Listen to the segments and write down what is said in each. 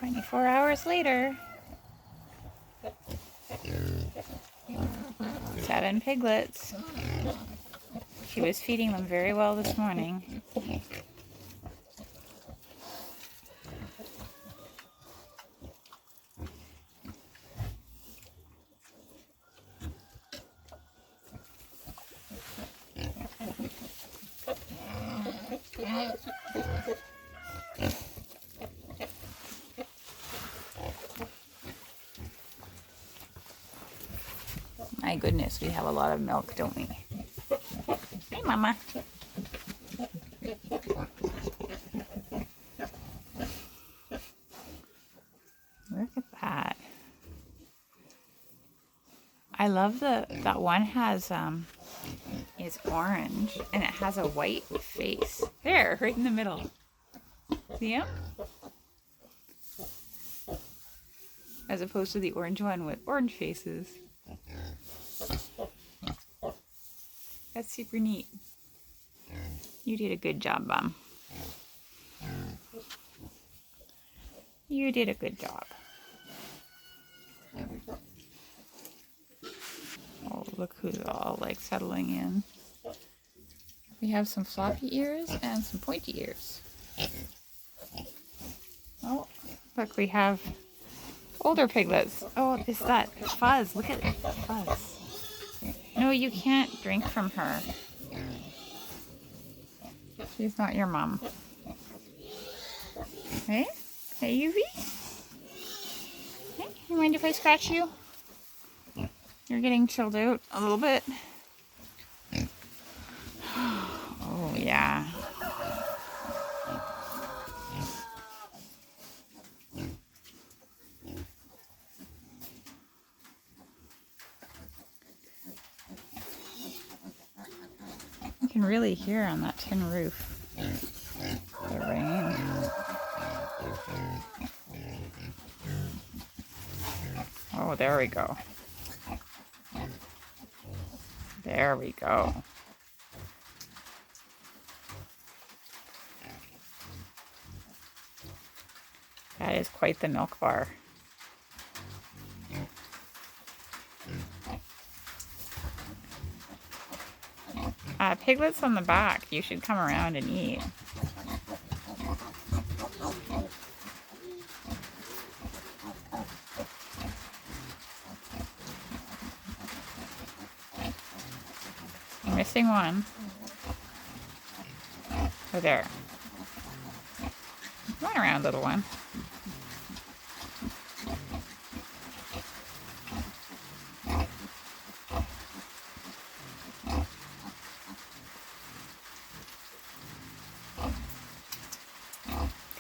24 hours later. 7 piglets. She was feeding them very well this morning. My goodness, we have a lot of milk, don't we? Hey, Mama. Look at that. I love that one has is orange and it has a white face. There, right in the middle. See him? As opposed to the orange one with orange faces. That's super neat. You did a good job, Mom. You did a good job. Oh, look who's all like settling in. We have some floppy ears and some pointy ears. Oh, look, we have older piglets. Oh, is that Fuzz? Look at Fuzz. No, you can't drink from her. She's not your mom. Hey? Hey, Yuvi? Hey, you mind if I scratch you? You're getting chilled out a little bit. Oh, yeah. You can really hear on that tin roof the rain. Oh, there we go. There we go. That is quite the milk bar. Piglets on the back, you should come around and eat. You're missing one. Oh, there. Run around, little one.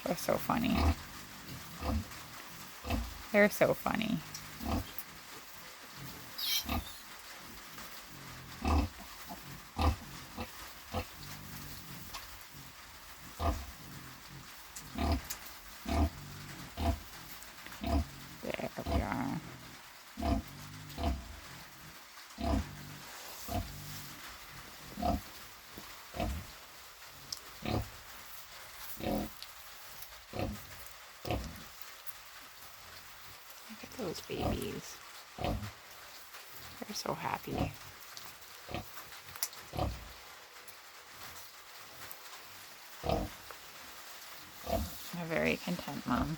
They're so funny. They're so funny. There we are. Look at those babies. They're so happy. A very content mom.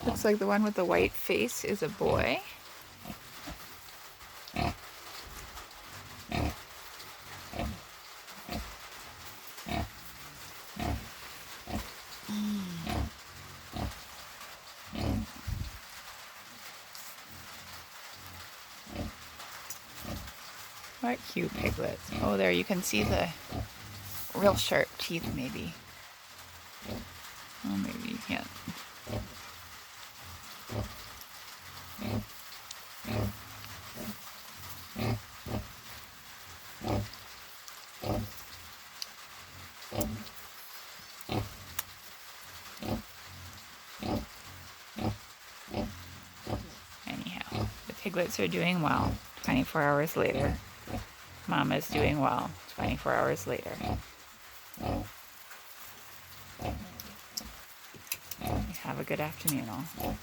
Looks like the one with the white face is a boy. What cute piglets. Oh, there you can see the real sharp teeth, maybe. Oh, maybe you can't. Anyhow. Piglets are doing well. 24 hours later. Mama's doing well. 24 hours later. Have a good afternoon all.